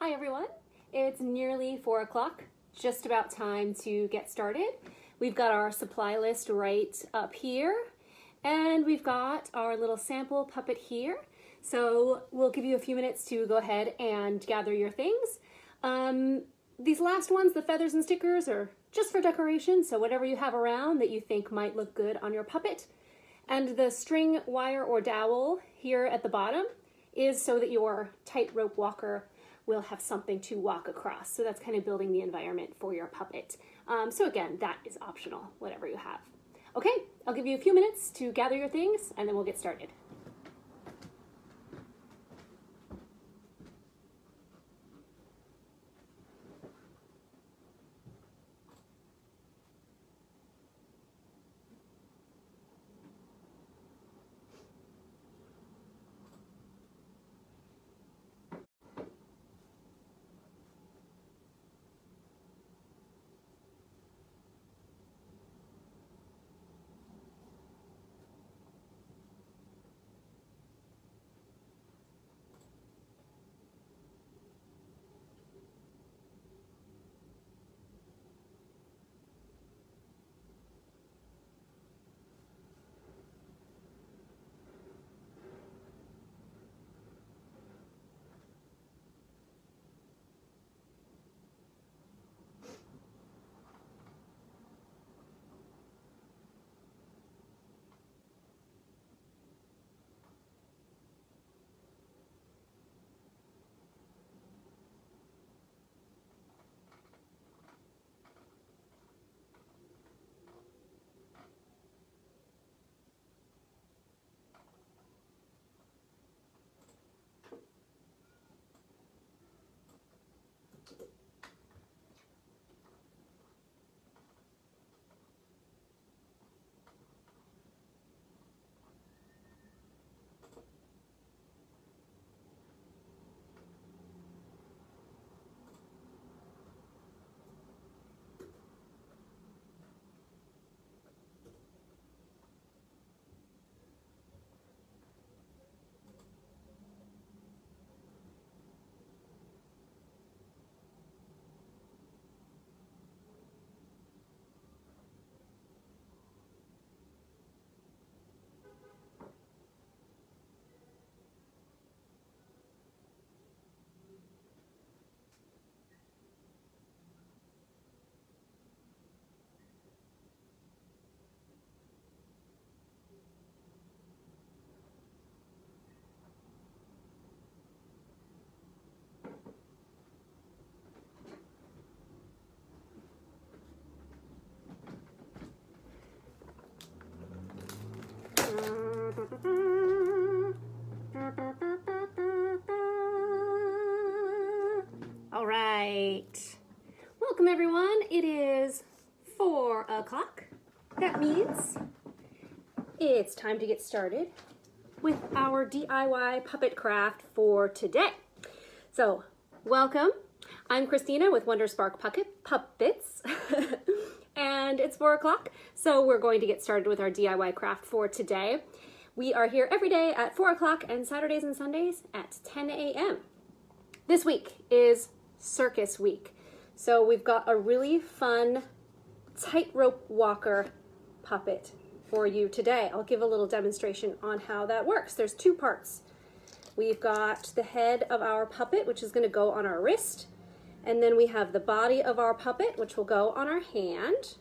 Hi everyone, it's nearly 4 o'clock, just about time to get started. We've got our supply list right up here, and we've got our little sample puppet here. So we'll give you a few minutes to go ahead and gather your things. These last ones, the feathers and stickers, are just for decoration, so whatever you have around that you think might look good on your puppet. And the string, wire, or dowel here at the bottom is so that your tightrope walker will have something to walk across. So that's kind of building the environment for your puppet. So again, that is optional, whatever you have. Okay, I'll give you a few minutes to gather your things and then we'll get started. All right, welcome everyone. It is 4 o'clock. That means it's time to get started with our DIY puppet craft for today. So welcome. I'm Christina with Wonder Spark Puppets. And it's 4 o'clock, so we're going to get started with our DIY craft for today. We are here every day at 4 o'clock and Saturdays and Sundays at 10 a.m. This week is Circus Week, so we've got a really fun tightrope walker puppet for you today. I'll give a little demonstration on how that works. There's two parts. We've got the head of our puppet, which is going to go on our wrist. And then we have the body of our puppet, which will go on our hand.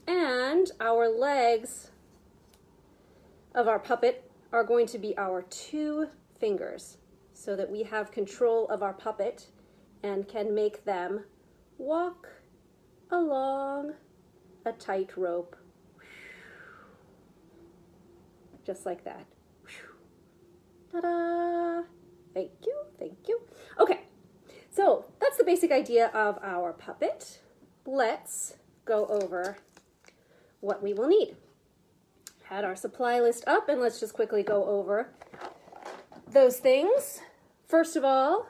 And our legs of our puppet are going to be our 2 fingers, so that we have control of our puppet and can make them walk along a tightrope. Just like that. Ta-da! Thank you, thank you. Okay. So that's the basic idea of our puppet. Let's go over what we will need. Had our supply list up, and let's just quickly go over those things. First of all,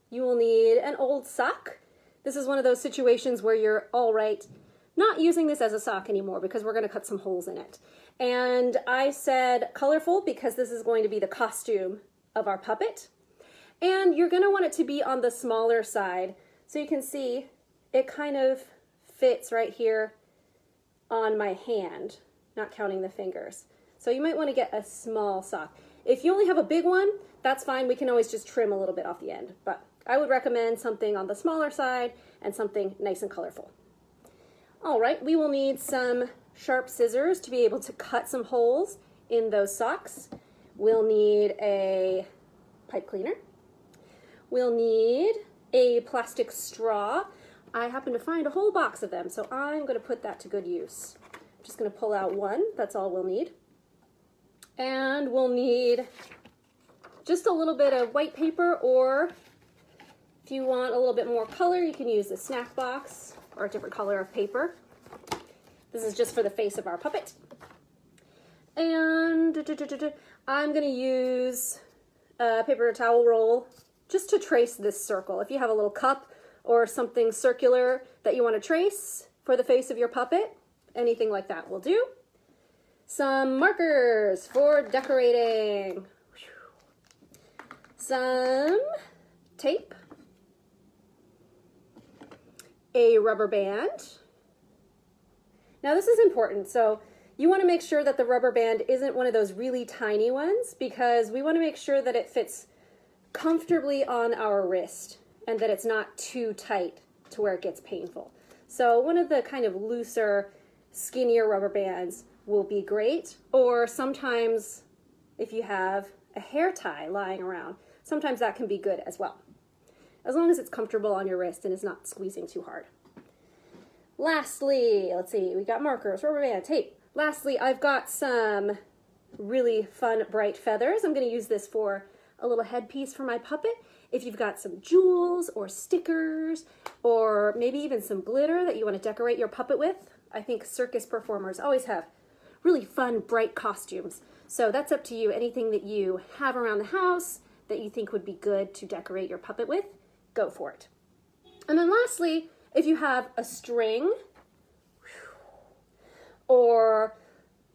you will need an old sock. This is one of those situations where you're all right not using this as a sock anymore because we're going to cut some holes in it. And I said colorful because this is going to be the costume of our puppet. And you're going to want it to be on the smaller side. So you can see it kind of fits right here on my hand, not counting the fingers. So you might want to get a small sock. If you only have a big one, that's fine. We can always just trim a little bit off the end. But I would recommend something on the smaller side and something nice and colorful. All right, we will need some sharp scissors to be able to cut some holes in those socks. We'll need a pipe cleaner. We'll need a plastic straw. I happen to find a whole box of them, so I'm going to put that to good use. I'm just going to pull out one. That's all we'll need. And we'll need just a little bit of white paper, or if you want a little bit more color, you can use a snack box or a different color of paper. This is just for the face of our puppet. And I'm going to use a paper towel roll just to trace this circle. If you have a little cup or something circular that you want to trace for the face of your puppet, anything like that will do. Some markers for decorating. Some tape. A rubber band. Now this is important, so you want to make sure that the rubber band isn't one of those really tiny ones, because we want to make sure that it fits comfortably on our wrist and that it's not too tight to where it gets painful. So one of the kind of looser, skinnier rubber bands will be great, or sometimes if you have a hair tie lying around, sometimes that can be good as well, as long as it's comfortable on your wrist and is not squeezing too hard. Lastly, let's see, we got markers, rubber band, tape. Lastly, I've got some really fun bright feathers. I'm going to use this for a little headpiece for my puppet. If you've got some jewels or stickers or maybe even some glitter that you want to decorate your puppet with, I think circus performers always have really fun, bright costumes. So that's up to you. Anything that you have around the house that you think would be good to decorate your puppet with, go for it. And then lastly, if you have a string or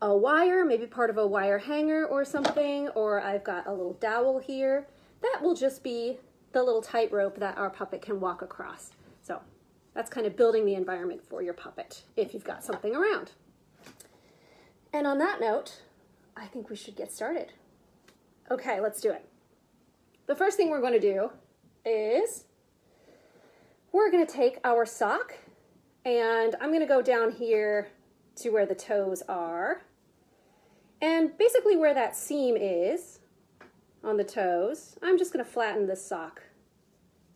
a wire, maybe part of a wire hanger or something, or I've got a little dowel here, that will just be the little tightrope that our puppet can walk across. So that's kind of building the environment for your puppet if you've got something around. And on that note, I think we should get started. Okay, let's do it. The first thing we're going to do is we're going to take our sock, and I'm going to go down here to where the toes are. And basically where that seam is on the toes, I'm just going to flatten this sock,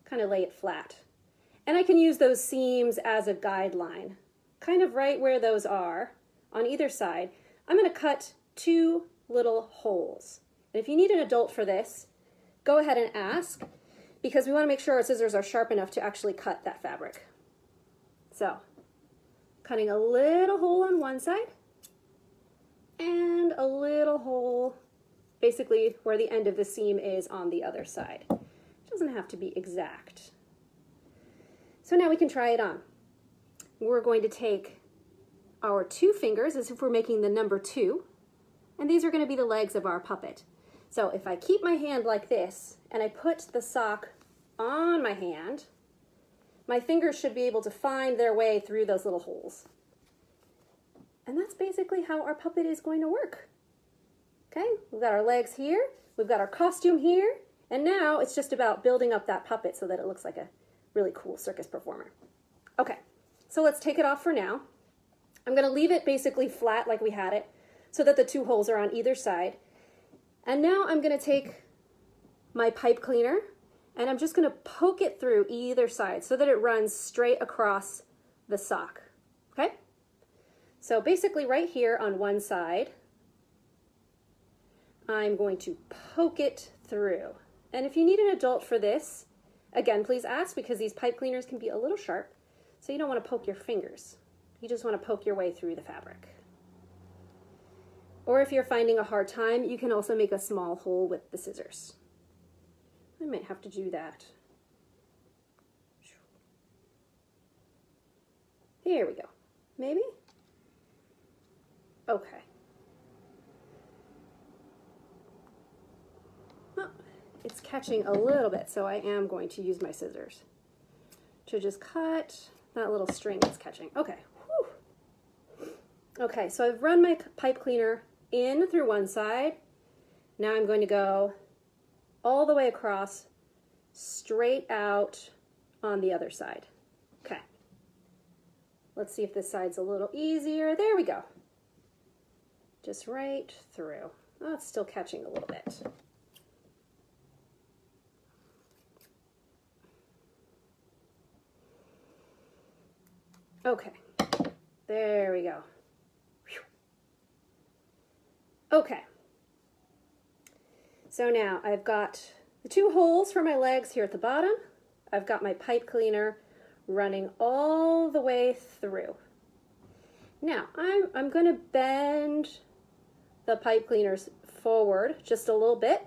kind of lay it flat. And I can use those seams as a guideline, kind of right where those are on either side. I'm going to cut 2 little holes. And if you need an adult for this, go ahead and ask, because we want to make sure our scissors are sharp enough to actually cut that fabric. So, cutting a little hole on one side and a little hole basically where the end of the seam is on the other side. It doesn't have to be exact. So now we can try it on. We're going to take our 2 fingers as if we're making the number 2, and these are going to be the legs of our puppet. So if I keep my hand like this and I put the sock on my hand, my fingers should be able to find their way through those little holes. And that's basically how our puppet is going to work. Okay, we've got our legs here, we've got our costume here, and now it's just about building up that puppet so that it looks like a really cool circus performer. Okay, so let's take it off for now. I'm going to leave it basically flat like we had it so that the 2 holes are on either side. And now I'm going to take my pipe cleaner and I'm just going to poke it through either side so that it runs straight across the sock. Okay? So basically right here on one side, I'm going to poke it through. And if you need an adult for this, again, please ask, because these pipe cleaners can be a little sharp, so you don't want to poke your fingers. You just want to poke your way through the fabric. Or if you're finding a hard time, you can also make a small hole with the scissors. I might have to do that. Here we go. Maybe? Okay. Oh, it's catching a little bit, so I am going to use my scissors to just cut that little string that's catching. Okay. Whew. Okay, so I've run my pipe cleaner in through one side. Now I'm going to go all the way across, straight out on the other side. Okay. Let's see if this side's a little easier. There we go. Just right through. Oh, it's still catching a little bit. Okay, there we go. Whew. Okay, so now I've got the two holes for my legs here at the bottom. I've got my pipe cleaner running all the way through. Now I'm going to bend the pipe cleaners forward just a little bit.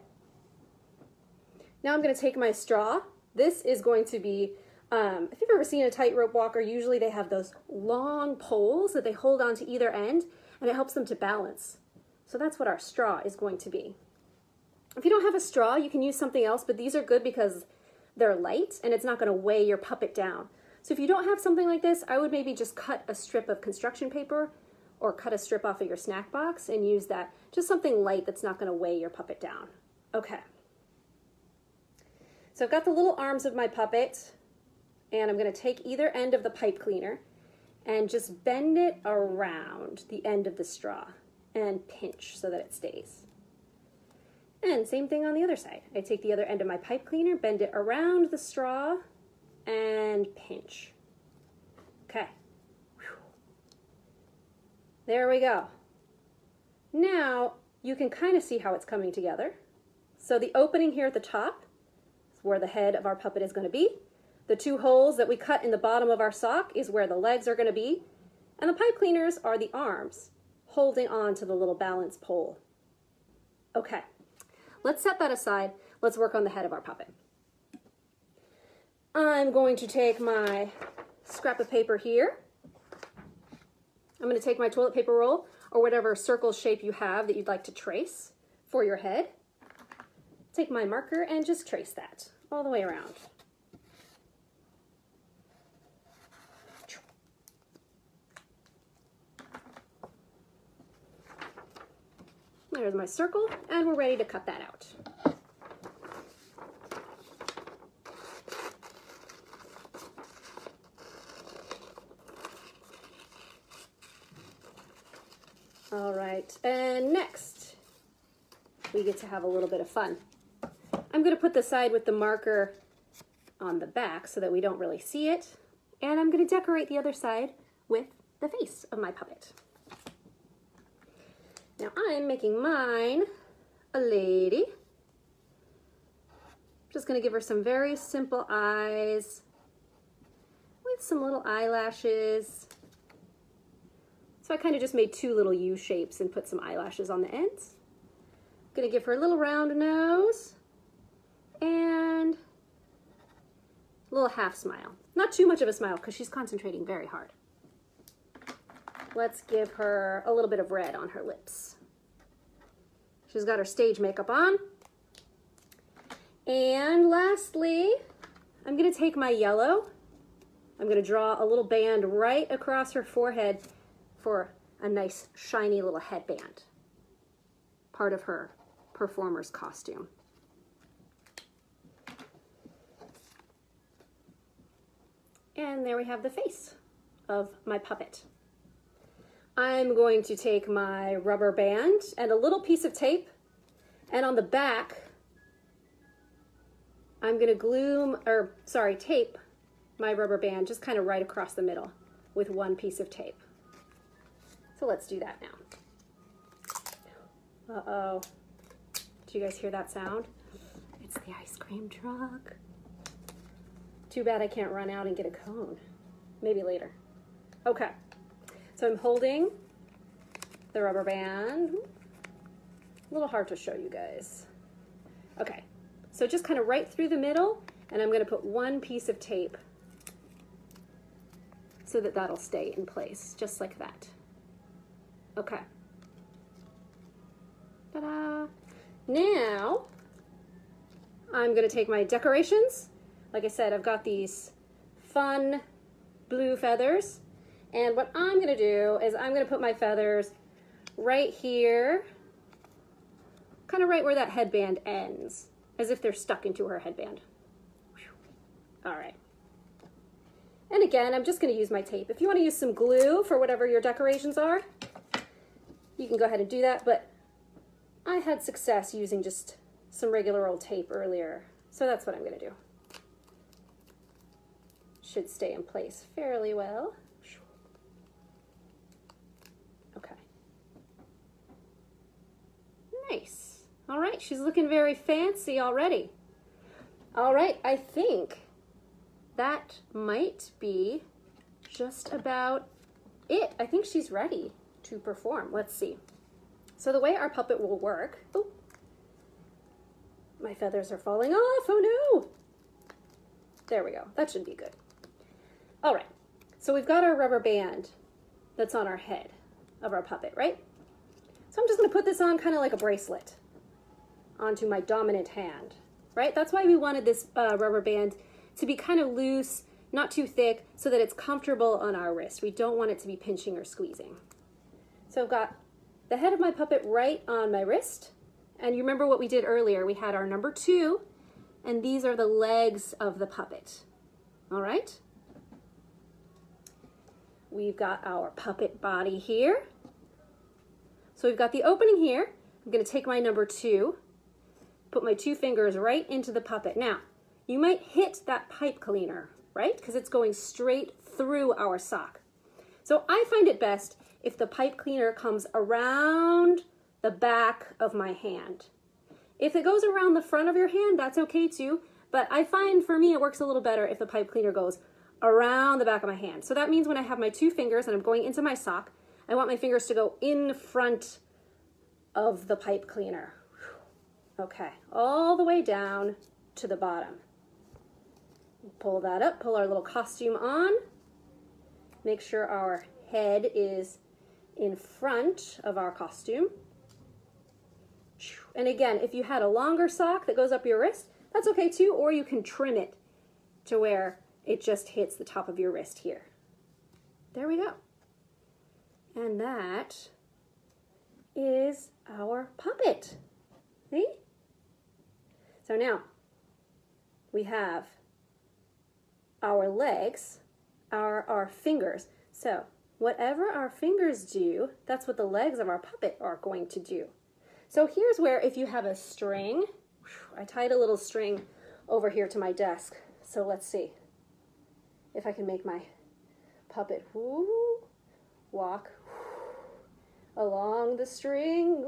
Now I'm going to take my straw. This is going to be if you've ever seen a tightrope walker, usually they have those long poles that they hold on to either end, and it helps them to balance. So that's what our straw is going to be. If you don't have a straw, you can use something else, but these are good because they're light and it's not going to weigh your puppet down. So if you don't have something like this, I would maybe just cut a strip of construction paper or cut a strip off of your snack box and use that. Just something light that's not going to weigh your puppet down. Okay. So I've got the little arms of my puppet. And I'm going to take either end of the pipe cleaner and just bend it around the end of the straw and pinch so that it stays. And same thing on the other side. I take the other end of my pipe cleaner, bend it around the straw, and pinch. Okay. Whew. There we go. Now you can kind of see how it's coming together. So the opening here at the top is where the head of our puppet is going to be. The two holes that we cut in the bottom of our sock is where the legs are going to be. And the pipe cleaners are the arms holding on to the little balance pole. Okay, let's set that aside. Let's work on the head of our puppet. I'm going to take my scrap of paper here. I'm going to take my toilet paper roll or whatever circle shape you have that you'd like to trace for your head. Take my marker and just trace that all the way around. There's my circle, and we're ready to cut that out. All right, and next, we get to have a little bit of fun. I'm going to put the side with the marker on the back so that we don't really see it, and I'm going to decorate the other side with the face of my puppet. Now I'm making mine a lady. Just going to give her some very simple eyes with some little eyelashes. So I kind of just made two little U shapes and put some eyelashes on the ends. I'm going to give her a little round nose and a little half smile. Not too much of a smile because she's concentrating very hard. Let's give her a little bit of red on her lips. She's got her stage makeup on. And lastly, I'm going to take my yellow. I'm going to draw a little band right across her forehead for a nice shiny little headband. Part of her performer's costume. And there we have the face of my puppet. I'm going to take my rubber band and a little piece of tape, and on the back, I'm going to tape my rubber band just kind of right across the middle with one piece of tape. So let's do that now. Uh-oh. Did you guys hear that sound? It's the ice cream truck. Too bad I can't run out and get a cone. Maybe later. Okay. So I'm holding the rubber band. A little hard to show you guys. Okay, so just kind of right through the middle, and I'm going to put one piece of tape so that that'll stay in place, just like that. Okay. Ta-da! Now, I'm gonna take my decorations. Like I said, I've got these fun blue feathers. And what I'm gonna do is I'm gonna put my feathers right here, kind of right where that headband ends, as if they're stuck into her headband. All right. And again, I'm just gonna use my tape. If you wanna use some glue for whatever your decorations are, you can go ahead and do that, but I had success using just some regular old tape earlier, so that's what I'm gonna do. Should stay in place fairly well. Okay. Nice. All right, she's looking very fancy already. All right, I think that might be just about it. I think she's ready to perform. Let's see. So the way our puppet will work, oh, my feathers are falling off, oh no. There we go, that should be good. All right, so we've got our rubber band that's on our head of our puppet, right? So I'm just gonna put this on kind of like a bracelet onto my dominant hand, right? That's why we wanted this rubber band to be kind of loose, not too thick, so that it's comfortable on our wrist. We don't want it to be pinching or squeezing. So I've got the head of my puppet right on my wrist. And you remember what we did earlier. We had our number 2, and these are the legs of the puppet. All right? We've got our puppet body here. So we've got the opening here. I'm gonna take my number 2, put my 2 fingers right into the puppet. Now, you might hit that pipe cleaner, right? Because it's going straight through our sock. So I find it best if the pipe cleaner comes around the back of my hand. If it goes around the front of your hand, that's okay too, but I find for me it works a little better if the pipe cleaner goes around the back of my hand. So that means when I have my 2 fingers and I'm going into my sock, I want my fingers to go in front of the pipe cleaner. Okay, all the way down to the bottom. Pull that up, pull our little costume on. Make sure our head is in front of our costume. And again, if you had a longer sock that goes up your wrist, that's okay too, or you can trim it to where it just hits the top of your wrist here. There we go. And that is our puppet. See? So now we have our legs, our fingers. So whatever our fingers do, that's what the legs of our puppet are going to do. So here's where if you have a string, I tied a little string over here to my desk. So let's see if I can make my puppet walk along the string.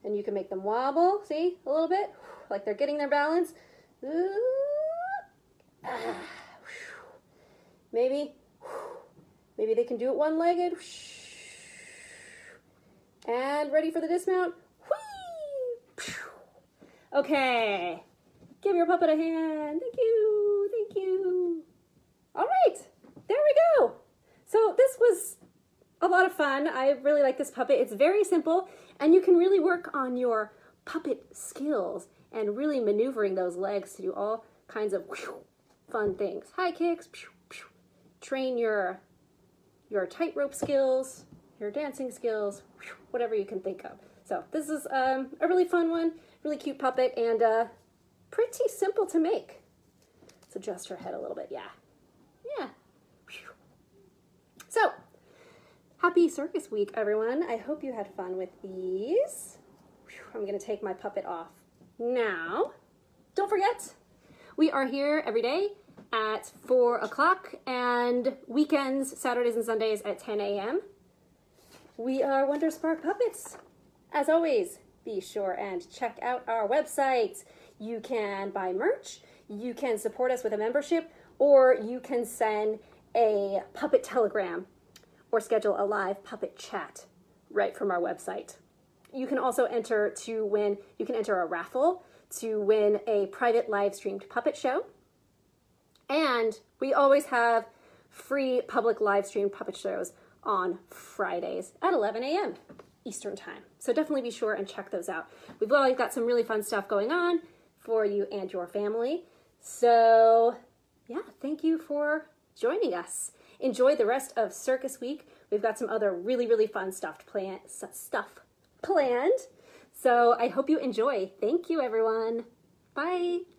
And you can make them wobble, see, a little bit, like they're getting their balance. Maybe they can do it one-legged. And ready for the dismount. Okay, give your puppet a hand. Thank you, thank you. All right, there we go. So this was a lot of fun. I really like this puppet. It's very simple, and you can really work on your puppet skills and really maneuvering those legs to do all kinds of fun things. High kicks, train your tightrope skills, your dancing skills, whatever you can think of. So this is a really fun one, really cute puppet, and pretty simple to make. Let's adjust her head a little bit, yeah. So, happy Circus Week, everyone. I hope you had fun with these. I'm gonna take my puppet off now. Don't forget, we are here every day at 4 o'clock and weekends, Saturdays and Sundays at 10 a.m. We are Wonder Spark Puppets. As always, be sure and check out our website. You can buy merch, you can support us with a membership, or you can send a puppet telegram or schedule a live puppet chat right from our website. You can also enter to win, you can enter a raffle to win a private live streamed puppet show. And we always have free public live streamed puppet shows on Fridays at 11 a.m. Eastern time. So definitely be sure and check those out. We've always got some really fun stuff going on. for you and your family. So yeah, thank you for joining us. Enjoy the rest of Circus Week. We've got some other really fun stuff planned. So I hope you enjoy. Thank you, everyone. Bye.